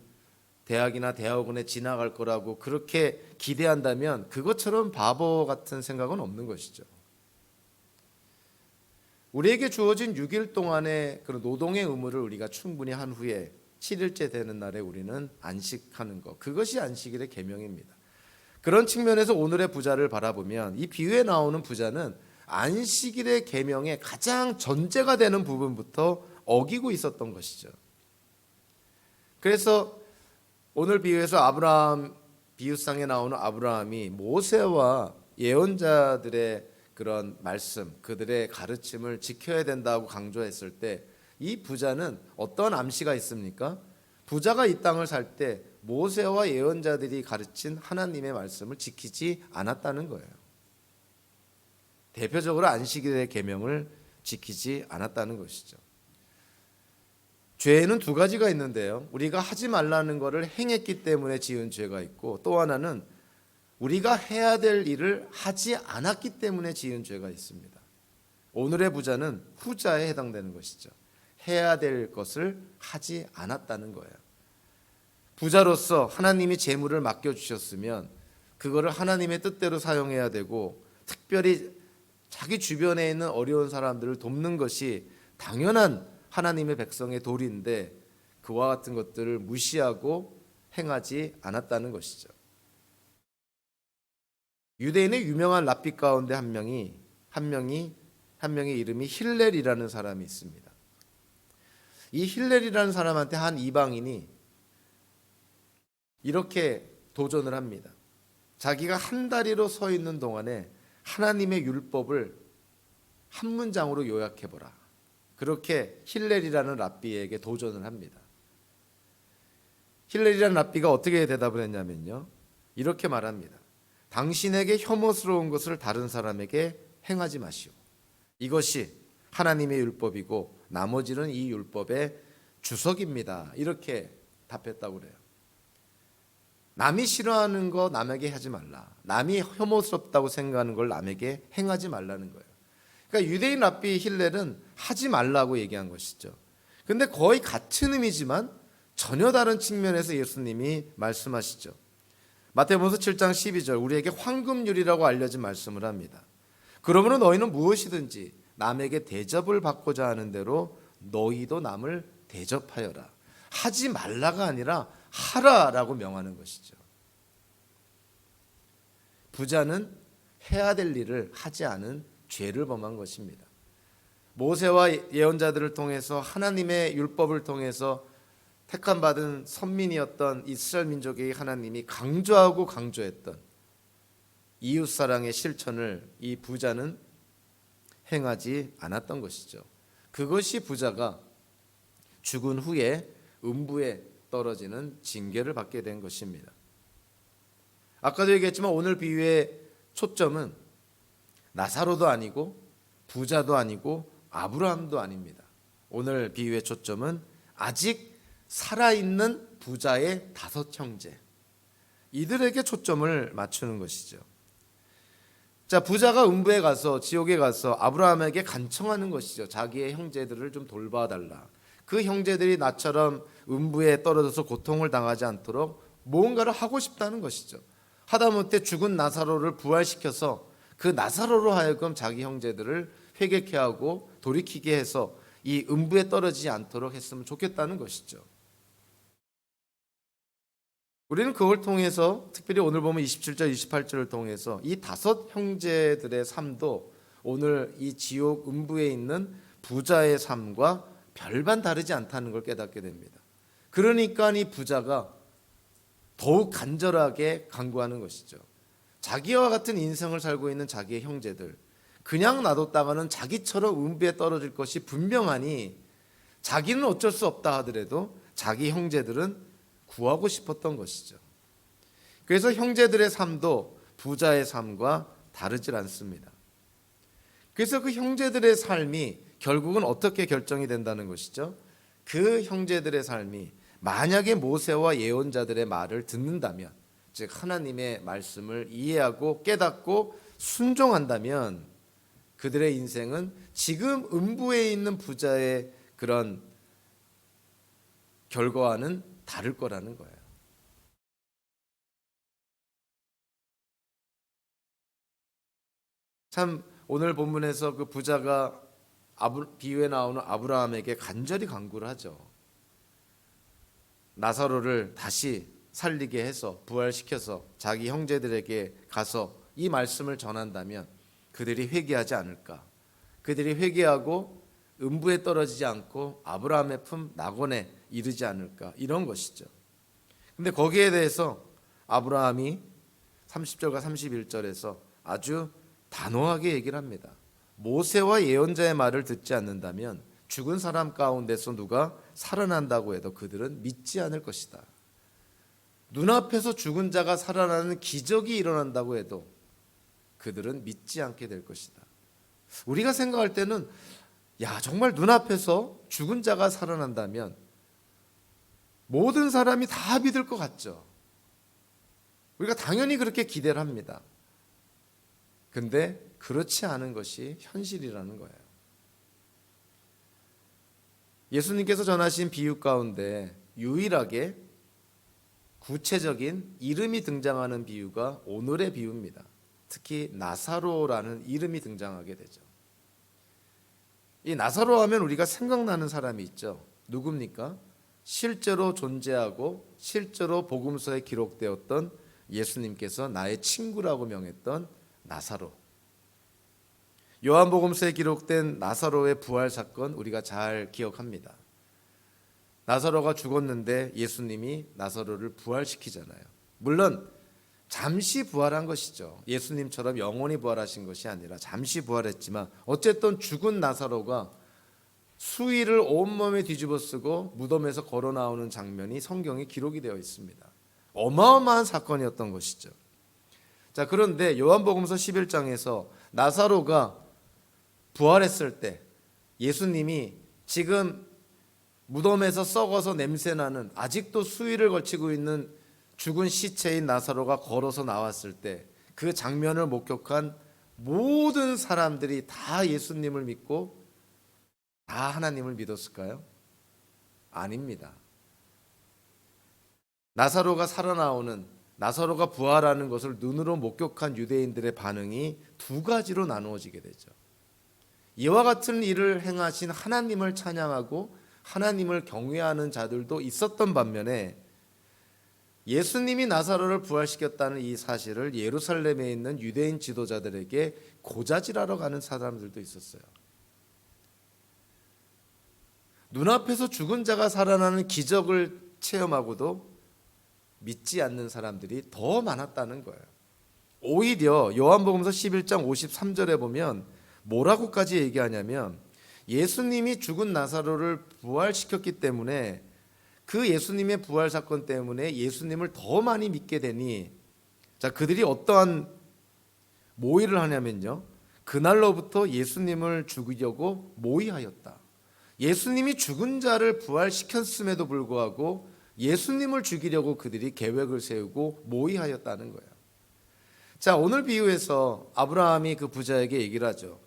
대학이나 대학원에 진학할 거라고 그렇게 기대한다면 그것처럼 바보 같은 생각은 없는 것이죠. 우리에게 주어진 6일 동안의 그런 노동의 의무를 우리가 충분히 한 후에 7일째 되는 날에 우리는 안식하는 것, 그것이 안식일의 계명입니다. 그런 측면에서 오늘의 부자를 바라보면 이 비유에 나오는 부자는 안식일의 계명의 가장 전제가 되는 부분부터 어기고 있었던 것이죠. 그래서 오늘 비유에서 아브라함, 비유상에 나오는 아브라함이 모세와 예언자들의 그런 말씀, 그들의 가르침을 지켜야 된다고 강조했을 때 이 부자는 어떤 암시가 있습니까? 부자가 이 땅을 살 때 모세와 예언자들이 가르친 하나님의 말씀을 지키지 않았다는 거예요. 대표적으로 안식일의 계명을 지키지 않았다는 것이죠. 죄는 두 가지가 있는데요, 우리가 하지 말라는 것을 행했기 때문에 지은 죄가 있고, 또 하나는 우리가 해야 될 일을 하지 않았기 때문에 지은 죄가 있습니다. 오늘의 부자는 후자에 해당되는 것이죠. 해야 될 것을 하지 않았다는 거예요. 부자로서 하나님이 재물을 맡겨주셨으면 그거를 하나님의 뜻대로 사용해야 되고, 특별히 자기 주변에 있는 어려운 사람들을 돕는 것이 당연한 하나님의 백성의 도리인데 그와 같은 것들을 무시하고 행하지 않았다는 것이죠. 유대인의 유명한 랍비 가운데 한 명의 이름이 힐렐이라는 사람이 있습니다. 이 힐렐이라는 사람한테 한 이방인이 이렇게 도전을 합니다. 자기가 한 다리로 서 있는 동안에 하나님의 율법을 한 문장으로 요약해보라. 그렇게 힐렐이라는 랍비에게 도전을 합니다. 힐렐이라는 랍비가 어떻게 대답을 했냐면요, 이렇게 말합니다. 당신에게 혐오스러운 것을 다른 사람에게 행하지 마시오. 이것이 하나님의 율법이고 나머지는 이 율법의 주석입니다. 이렇게 답했다고 그래요. 남이 싫어하는 거 남에게 하지 말라. 남이 혐오스럽다고 생각하는 걸 남에게 행하지 말라는 거예요. 그러니까 유대인 랍비 힐렐은 하지 말라고 얘기한 것이죠. 근데 거의 같은 의미지만 전혀 다른 측면에서 예수님이 말씀하시죠. 마태복음 7장 12절, 우리에게 황금률이라고 알려진 말씀을 합니다. 그러므로 너희는 무엇이든지 남에게 대접을 받고자 하는 대로 너희도 남을 대접하여라. 하지 말라가 아니라 하라라고 명하는 것이죠. 부자는 해야 될 일을 하지 않은 죄를 범한 것입니다. 모세와 예언자들을 통해서 하나님의 율법을 통해서 택함받은 선민이었던 이스라엘 민족에게 하나님이 강조하고 강조했던 이웃사랑의 실천을 이 부자는 행하지 않았던 것이죠. 그것이 부자가 죽은 후에 음부에 떨어지는 징계를 받게 된 것입니다. 아까도 얘기했지만 오늘 비유의 초점은 나사로도 아니고 부자도 아니고 아브라함도 아닙니다. 오늘 비유의 초점은 아직 살아있는 부자의 5 형제, 이들에게 초점을 맞추는 것이죠. 자, 부자가 음부에 가서, 지옥에 가서 아브라함에게 간청하는 것이죠. 자기의 형제들을 좀 돌봐달라. 그 형제들이 나처럼 음부에 떨어져서 고통을 당하지 않도록 무언가를 하고 싶다는 것이죠. 하다못해 죽은 나사로를 부활시켜서 그 나사로로 하여금 자기 형제들을 회개케 하고 돌이키게 해서 이 음부에 떨어지지 않도록 했으면 좋겠다는 것이죠. 우리는 그걸 통해서, 특별히 오늘 보면 27절, 28절을 통해서 이 5 형제들의 삶도 오늘 이 지옥 음부에 있는 부자의 삶과 별반 다르지 않다는 걸 깨닫게 됩니다. 그러니까 이 부자가 더욱 간절하게 간구하는 것이죠. 자기와 같은 인생을 살고 있는 자기의 형제들, 그냥 놔뒀다가는 자기처럼 음부에 떨어질 것이 분명하니 자기는 어쩔 수 없다 하더라도 자기 형제들은 구하고 싶었던 것이죠. 그래서 형제들의 삶도 부자의 삶과 다르질 않습니다. 그래서 그 형제들의 삶이 결국은 어떻게 결정이 된다는 것이죠. 그 형제들의 삶이 만약에 모세와 예언자들의 말을 듣는다면, 즉 하나님의 말씀을 이해하고 깨닫고 순종한다면 그들의 인생은 지금 음부에 있는 부자의 그런 결과와는 다를 거라는 거예요. 참 오늘 본문에서 그 부자가 비유에 나오는 아브라함에게 간절히 간구를 하죠. 나사로를 다시 살리게 해서 부활시켜서 자기 형제들에게 가서 이 말씀을 전한다면 그들이 회개하지 않을까. 그들이 회개하고 음부에 떨어지지 않고 아브라함의 품 낙원에 이르지 않을까, 이런 것이죠. 근데 거기에 대해서 아브라함이 30절과 31절에서 아주 단호하게 얘기를 합니다. 모세와 예언자의 말을 듣지 않는다면 죽은 사람 가운데서 누가 살아난다고 해도 그들은 믿지 않을 것이다. 눈앞에서 죽은 자가 살아나는 기적이 일어난다고 해도 그들은 믿지 않게 될 것이다. 우리가 생각할 때는 정말 눈앞에서 죽은 자가 살아난다면 모든 사람이 다 믿을 것 같죠. 우리가 당연히 그렇게 기대를 합니다. 근데 그렇지 않은 것이 현실이라는 거예요. 예수님께서 전하신 비유 가운데 유일하게 구체적인 이름이 등장하는 비유가 오늘의 비유입니다. 특히 나사로라는 이름이 등장하게 되죠. 이 나사로 하면 우리가 생각나는 사람이 있죠. 누굽니까? 실제로 존재하고 실제로 복음서에 기록되었던 예수님께서 나의 친구라고 명했던 나사로. 요한복음서에 기록된 나사로의 부활 사건 우리가 잘 기억합니다. 나사로가 죽었는데 예수님이 나사로를 부활시키잖아요. 물론 잠시 부활한 것이죠. 예수님처럼 영원히 부활하신 것이 아니라 잠시 부활했지만 어쨌든 죽은 나사로가 수의를 온몸에 뒤집어 쓰고 무덤에서 걸어 나오는 장면이 성경에 기록이 되어 있습니다. 어마어마한 사건이었던 것이죠. 자, 그런데 요한복음서 11장에서 나사로가 부활했을 때 예수님이 지금 무덤에서 썩어서 냄새나는 아직도 수의를 걸치고 있는 죽은 시체인 나사로가 걸어서 나왔을 때 그 장면을 목격한 모든 사람들이 다 예수님을 믿고 다 하나님을 믿었을까요? 아닙니다. 나사로가 살아나오는, 나사로가 부활하는 것을 눈으로 목격한 유대인들의 반응이 두 가지로 나누어지게 되죠. 이와 같은 일을 행하신 하나님을 찬양하고 하나님을 경외하는 자들도 있었던 반면에 예수님이 나사로를 부활시켰다는 이 사실을 예루살렘에 있는 유대인 지도자들에게 고자질하러 가는 사람들도 있었어요. 눈앞에서 죽은 자가 살아나는 기적을 체험하고도 믿지 않는 사람들이 더 많았다는 거예요. 오히려 요한복음서 11장 53절에 보면 뭐라고까지 얘기하냐면 예수님이 죽은 나사로를 부활시켰기 때문에 그 예수님의 부활 사건 때문에 예수님을 더 많이 믿게 되니, 자, 그들이 어떠한 모의를 하냐면요, 그날로부터 예수님을 죽이려고 모의하였다. 예수님이 죽은 자를 부활시켰음에도 불구하고 예수님을 죽이려고 그들이 계획을 세우고 모의하였다는 거예요. 자, 오늘 비유에서 아브라함이 그 부자에게 얘기를 하죠.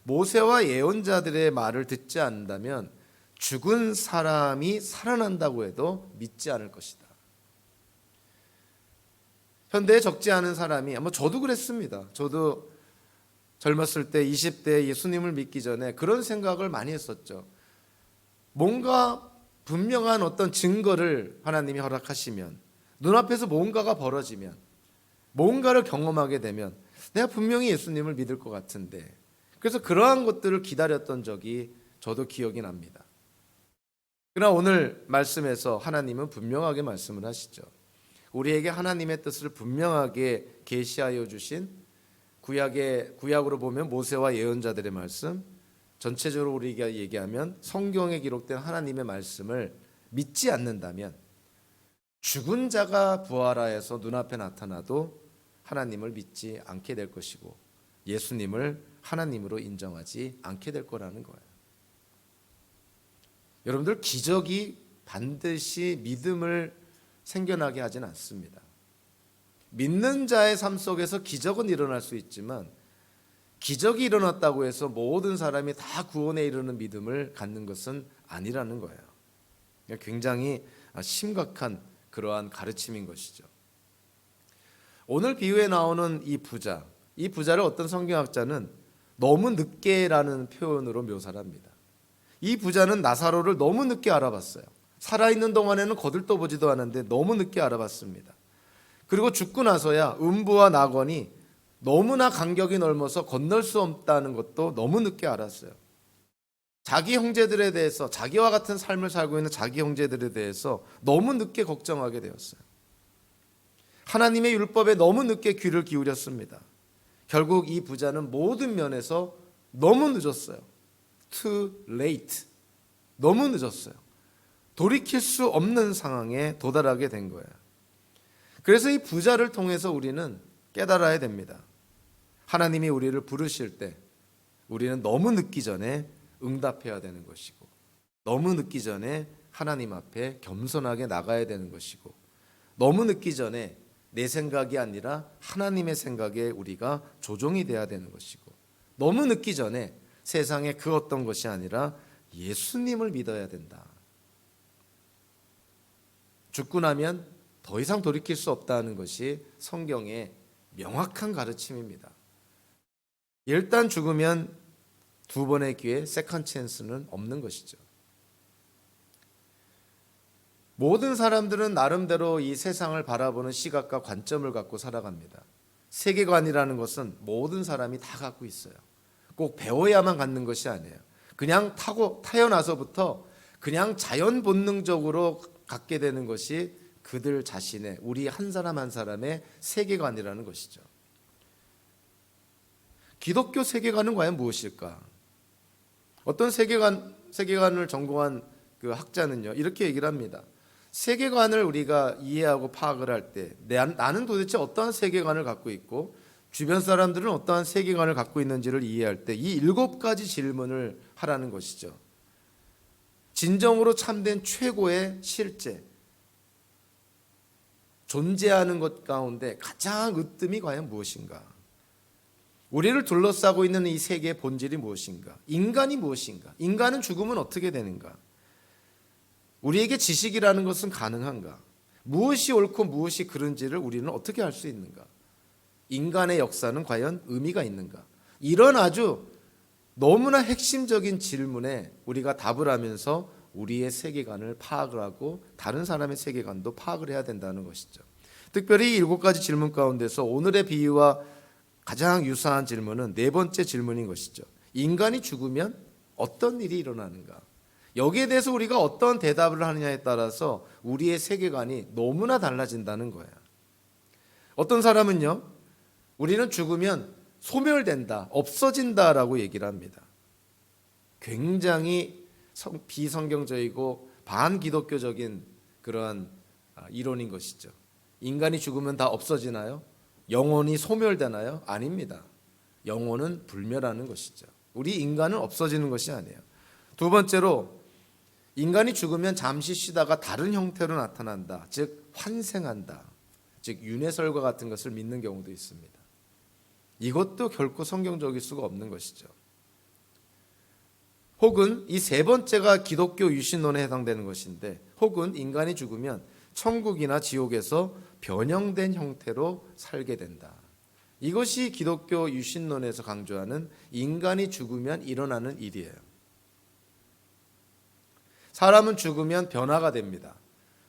모세와 예언자들의 말을 듣지 않는다면 죽은 사람이 살아난다고 해도 믿지 않을 것이다. 현대에 적지 않은 사람이, 아마 저도 그랬습니다. 저도 젊었을 때 20대에 예수님을 믿기 전에 그런 생각을 많이 했었죠. 뭔가 분명한 어떤 증거를 하나님이 허락하시면, 눈앞에서 뭔가가 벌어지면, 뭔가를 경험하게 되면 내가 분명히 예수님을 믿을 것 같은데, 그래서 그러한 것들을 기다렸던 적이 저도 기억이 납니다. 그러나 오늘 말씀에서 하나님은 분명하게 말씀을 하시죠. 우리에게 하나님의 뜻을 분명하게 계시하여 주신 구약으로 보면 모세와 예언자들의 말씀, 전체적으로 우리가 얘기하면 성경에 기록된 하나님의 말씀을 믿지 않는다면 죽은 자가 부활하여서 눈앞에 나타나도 하나님을 믿지 않게 될 것이고 예수님을 하나님으로 인정하지 않게 될 거라는 거예요. 여러분들, 기적이 반드시 믿음을 생겨나게 하진 않습니다. 믿는 자의 삶 속에서 기적은 일어날 수 있지만 기적이 일어났다고 해서 모든 사람이 다 구원에 이르는 믿음을 갖는 것은 아니라는 거예요. 굉장히 심각한 그러한 가르침인 것이죠. 오늘 비유에 나오는 이 부자를 어떤 성경학자는 너무 늦게라는 표현으로 묘사를 합니다. 이 부자는 나사로를 너무 늦게 알아봤어요. 살아있는 동안에는 거들떠보지도 않았는데 너무 늦게 알아봤습니다. 그리고 죽고 나서야 음부와 낙원이 너무나 간격이 넓어서 건널 수 없다는 것도 너무 늦게 알았어요. 자기 형제들에 대해서, 자기와 같은 삶을 살고 있는 자기 형제들에 대해서 너무 늦게 걱정하게 되었어요. 하나님의 율법에 너무 늦게 귀를 기울였습니다. 결국 이 부자는 모든 면에서 너무 늦었어요. Too late. 너무 늦었어요. 돌이킬 수 없는 상황에 도달하게 된 거예요. 그래서 이 부자를 통해서 우리는 깨달아야 됩니다. 하나님이 우리를 부르실 때 우리는 너무 늦기 전에 응답해야 되는 것이고, 너무 늦기 전에 하나님 앞에 겸손하게 나가야 되는 것이고, 너무 늦기 전에 내 생각이 아니라 하나님의 생각에 우리가 조종이 돼야 되는 것이고, 너무 늦기 전에 세상의 그 어떤 것이 아니라 예수님을 믿어야 된다. 죽고 나면 더 이상 돌이킬 수 없다는 것이 성경의 명확한 가르침입니다. 일단 죽으면 두 번의 기회, 세컨 찬스는 없는 것이죠. 모든 사람들은 나름대로 이 세상을 바라보는 시각과 관점을 갖고 살아갑니다. 세계관이라는 것은 모든 사람이 다 갖고 있어요. 꼭 배워야만 갖는 것이 아니에요. 그냥 태어나서부터 그냥 자연 본능적으로 갖게 되는 것이 그들 자신의, 우리 한 사람 한 사람의 세계관이라는 것이죠. 기독교 세계관은 과연 무엇일까? 어떤 세계관을 전공한 그 학자는요 이렇게 얘기를 합니다. 세계관을 우리가 이해하고 파악을 할 때 나는 도대체 어떠한 세계관을 갖고 있고 주변 사람들은 어떠한 세계관을 갖고 있는지를 이해할 때 이 7가지 질문을 하라는 것이죠. 진정으로 참된 최고의 실제, 존재하는 것 가운데 가장 으뜸이 과연 무엇인가? 우리를 둘러싸고 있는 이 세계의 본질이 무엇인가? 인간이 무엇인가? 인간은 죽으면 어떻게 되는가? 우리에게 지식이라는 것은 가능한가? 무엇이 옳고 무엇이 그른지를 우리는 어떻게 알 수 있는가? 인간의 역사는 과연 의미가 있는가? 이런 아주 너무나 핵심적인 질문에 우리가 답을 하면서 우리의 세계관을 파악을 하고 다른 사람의 세계관도 파악을 해야 된다는 것이죠. 특별히 7가지 질문 가운데서 오늘의 비유와 가장 유사한 질문은 4번째 질문인 것이죠. 인간이 죽으면 어떤 일이 일어나는가? 여기에 대해서 우리가 어떤 대답을 하느냐에 따라서 우리의 세계관이 너무나 달라진다는 거예요. 어떤 사람은요, 우리는 죽으면 소멸된다, 없어진다라고 얘기를 합니다. 굉장히 비성경적이고 반기독교적인 그러한 이론인 것이죠. 인간이 죽으면 다 없어지나요? 영혼이 소멸되나요? 아닙니다. 영혼은 불멸하는 것이죠. 우리 인간은 없어지는 것이 아니에요. 두 번째로 인간이 죽으면 잠시 쉬다가 다른 형태로 나타난다. 즉 환생한다. 즉 윤회설과 같은 것을 믿는 경우도 있습니다. 이것도 결코 성경적일 수가 없는 것이죠. 혹은 이 3번째가 기독교 유신론에 해당되는 것인데, 혹은 인간이 죽으면 천국이나 지옥에서 변형된 형태로 살게 된다. 이것이 기독교 유신론에서 강조하는 인간이 죽으면 일어나는 일이에요. 사람은 죽으면 변화가 됩니다.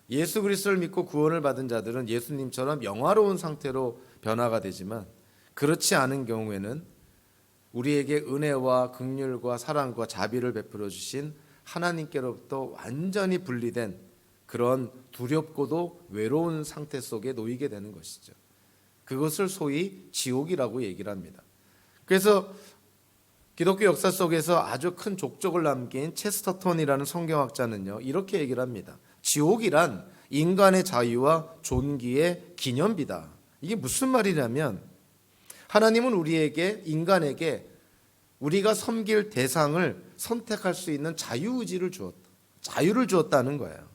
예수 그리스도를 믿고 구원을 받은 자들은 예수님처럼 영화로운 상태로 변화가 되지만, 그렇지 않은 경우에는 우리에게 은혜와 긍휼과 사랑과 자비를 베풀어 주신 하나님께로부터 완전히 분리된 그런 두렵고도 외로운 상태 속에 놓이게 되는 것이죠. 그것을 소위 지옥이라고 얘기를 합니다. 그래서 기독교 역사 속에서 아주 큰 족적을 남긴 체스터턴이라는 성경학자는요 이렇게 얘기를 합니다. 지옥이란 인간의 자유와 존귀의 기념비다. 이게 무슨 말이냐면, 하나님은 우리에게, 인간에게 우리가 섬길 대상을 선택할 수 있는 자유의지를 주었다. 자유를 주었다는 거예요.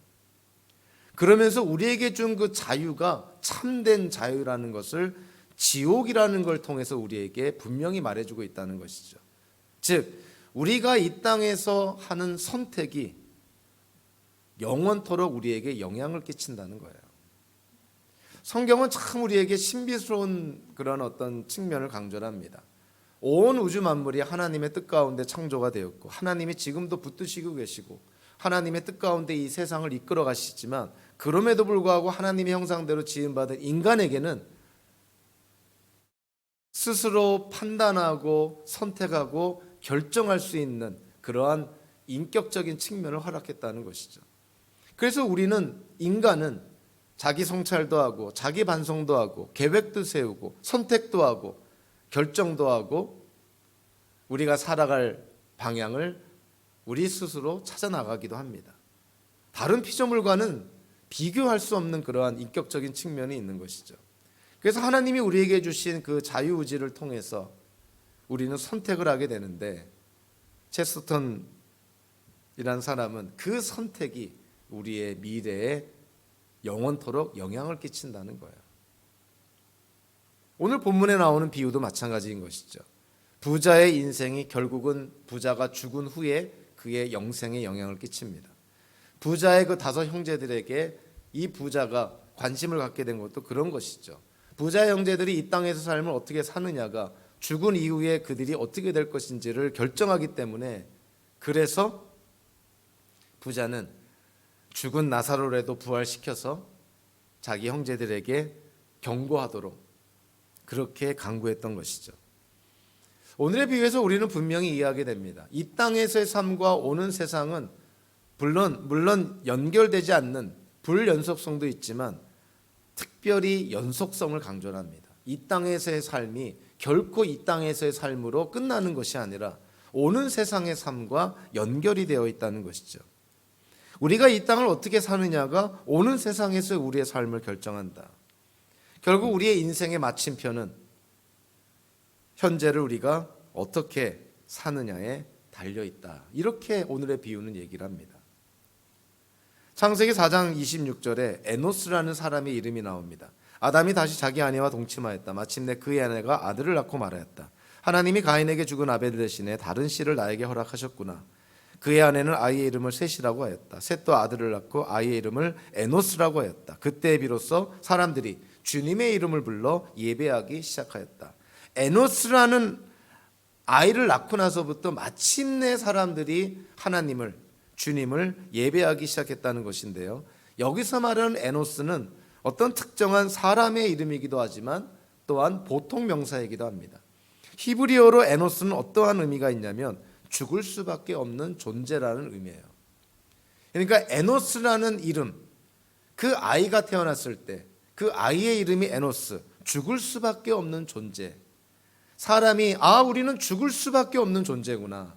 그러면서 우리에게 준 그 자유가 참된 자유라는 것을 지옥이라는 걸 통해서 우리에게 분명히 말해주고 있다는 것이죠. 즉 우리가 이 땅에서 하는 선택이 영원토록 우리에게 영향을 끼친다는 거예요. 성경은 참 우리에게 신비스러운 그런 어떤 측면을 강조를 합니다. 온 우주 만물이 하나님의 뜻 가운데 창조가 되었고, 하나님이 지금도 붙드시고 계시고, 하나님의 뜻 가운데 이 세상을 이끌어 가시지만, 그럼에도 불구하고 하나님의 형상대로 지음받은 인간에게는 스스로 판단하고 선택하고 결정할 수 있는 그러한 인격적인 측면을 허락했다는 것이죠. 그래서 우리는, 인간은 자기 성찰도 하고 자기 반성도 하고 계획도 세우고 선택도 하고 결정도 하고 우리가 살아갈 방향을 우리 스스로 찾아 나가기도 합니다. 다른 피조물과는 비교할 수 없는 그러한 인격적인 측면이 있는 것이죠. 그래서 하나님이 우리에게 주신 그 자유의지를 통해서 우리는 선택을 하게 되는데, 체스턴이라는 사람은 그 선택이 우리의 미래에 영원토록 영향을 끼친다는 거예요. 오늘 본문에 나오는 비유도 마찬가지인 것이죠. 부자의 인생이 결국은 부자가 죽은 후에 그의 영생에 영향을 끼칩니다. 부자의 그 5 형제들에게 이 부자가 관심을 갖게 된 것도 그런 것이죠. 부자 형제들이 이 땅에서 삶을 어떻게 사느냐가 죽은 이후에 그들이 어떻게 될 것인지를 결정하기 때문에, 그래서 부자는 죽은 나사로라도 부활시켜서 자기 형제들에게 경고하도록 그렇게 강구했던 것이죠. 오늘의 비유에서 우리는 분명히 이해하게 됩니다. 이 땅에서의 삶과 오는 세상은 물론 연결되지 않는 불연속성도 있지만 특별히 연속성을 강조합니다. 이 땅에서의 삶이 결코 이 땅에서의 삶으로 끝나는 것이 아니라 오는 세상의 삶과 연결이 되어 있다는 것이죠. 우리가 이 땅을 어떻게 사느냐가 오는 세상에서 우리의 삶을 결정한다. 결국 우리의 인생의 마침표는 현재를 우리가 어떻게 사느냐에 달려있다. 이렇게 오늘의 비유는 얘기를 합니다. 창세기 4장 26절에 에노스라는 사람의 이름이 나옵니다. 아담이 다시 자기 아내와 동침하였다. 마침내 그의 아내가 아들을 낳고 말하였다. 하나님이 가인에게 죽은 아벨 대신에 다른 씨를 나에게 허락하셨구나. 그의 아내는 아이의 이름을 셋이라고 하였다. 셋도 아들을 낳고 아이의 이름을 에노스라고 하였다. 그때 비로소 사람들이 주님의 이름을 불러 예배하기 시작하였다. 에노스라는 아이를 낳고 나서부터 마침내 사람들이 하나님을, 주님을 예배하기 시작했다는 것인데요. 여기서 말하는 에노스는 어떤 특정한 사람의 이름이기도 하지만 또한 보통 명사이기도 합니다. 히브리어로 에노스는 어떠한 의미가 있냐면 죽을 수밖에 없는 존재라는 의미예요. 그러니까 에노스라는 이름, 그 아이가 태어났을 때 그 아이의 이름이 에노스, 죽을 수밖에 없는 존재. 사람이 우리는 죽을 수밖에 없는 존재구나.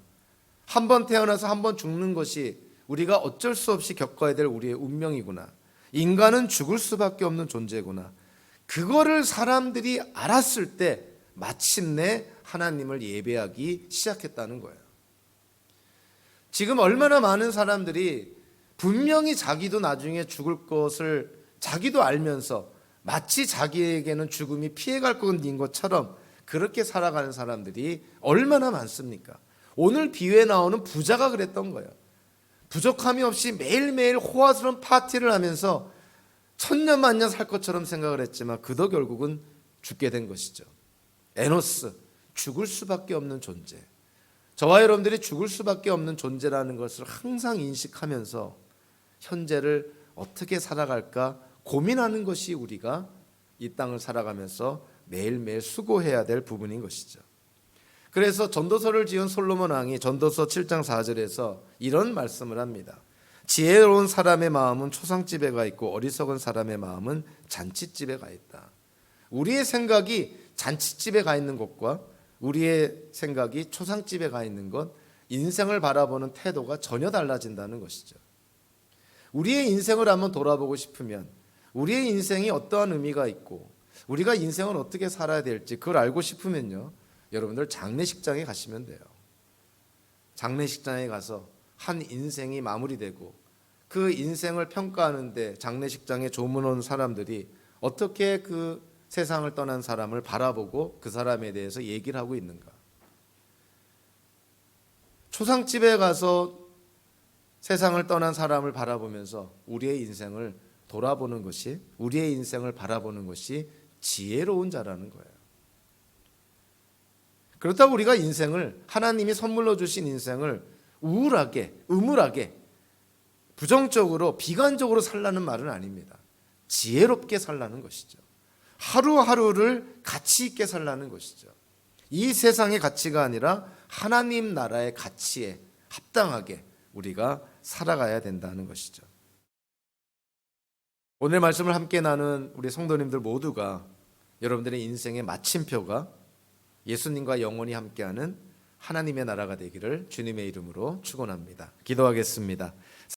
한 번 태어나서 한 번 죽는 것이 우리가 어쩔 수 없이 겪어야 될 우리의 운명이구나. 인간은 죽을 수밖에 없는 존재구나. 그거를 사람들이 알았을 때 마침내 하나님을 예배하기 시작했다는 거예요. 지금 얼마나 많은 사람들이 분명히 자기도 나중에 죽을 것을 자기도 알면서 마치 자기에게는 죽음이 피해갈 것인 것처럼 그렇게 살아가는 사람들이 얼마나 많습니까? 오늘 비유에 나오는 부자가 그랬던 거예요. 부족함이 없이 매일매일 호화스러운 파티를 하면서 천년만년 살 것처럼 생각을 했지만 그도 결국은 죽게 된 것이죠. 에노스, 죽을 수밖에 없는 존재. 저와 여러분들이 죽을 수밖에 없는 존재라는 것을 항상 인식하면서 현재를 어떻게 살아갈까 고민하는 것이 우리가 이 땅을 살아가면서 매일매일 수고해야 될 부분인 것이죠. 그래서 전도서를 지은 솔로몬 왕이 전도서 7장 4절에서 이런 말씀을 합니다. 지혜로운 사람의 마음은 초상집에 가 있고 어리석은 사람의 마음은 잔치집에 가 있다. 우리의 생각이 잔치집에 가 있는 것과 우리의 생각이 초상집에 가 있는 것, 인생을 바라보는 태도가 전혀 달라진다는 것이죠. 우리의 인생을 한번 돌아보고 싶으면 우리의 인생이 어떠한 의미가 있고 우리가 인생을 어떻게 살아야 될지 그걸 알고 싶으면요, 여러분들 장례식장에 가시면 돼요. 장례식장에 가서 한 인생이 마무리되고 그 인생을 평가하는데 장례식장에 조문 온 사람들이 어떻게 그 세상을 떠난 사람을 바라보고 그 사람에 대해서 얘기를 하고 있는가. 초상집에 가서 세상을 떠난 사람을 바라보면서 우리의 인생을 돌아보는 것이, 우리의 인생을 바라보는 것이 지혜로운 자라는 거예요. 그렇다고 우리가 인생을, 하나님이 선물로 주신 인생을 우울하게, 음울하게, 부정적으로, 비관적으로 살라는 말은 아닙니다. 지혜롭게 살라는 것이죠. 하루하루를 가치 있게 살라는 것이죠. 이 세상의 가치가 아니라 하나님 나라의 가치에 합당하게 우리가 살아가야 된다는 것이죠. 오늘 말씀을 함께 나눈 우리 성도님들 모두가 여러분들의 인생의 마침표가 예수님과 영원히 함께하는 하나님의 나라가 되기를 주님의 이름으로 축원합니다. 기도하겠습니다.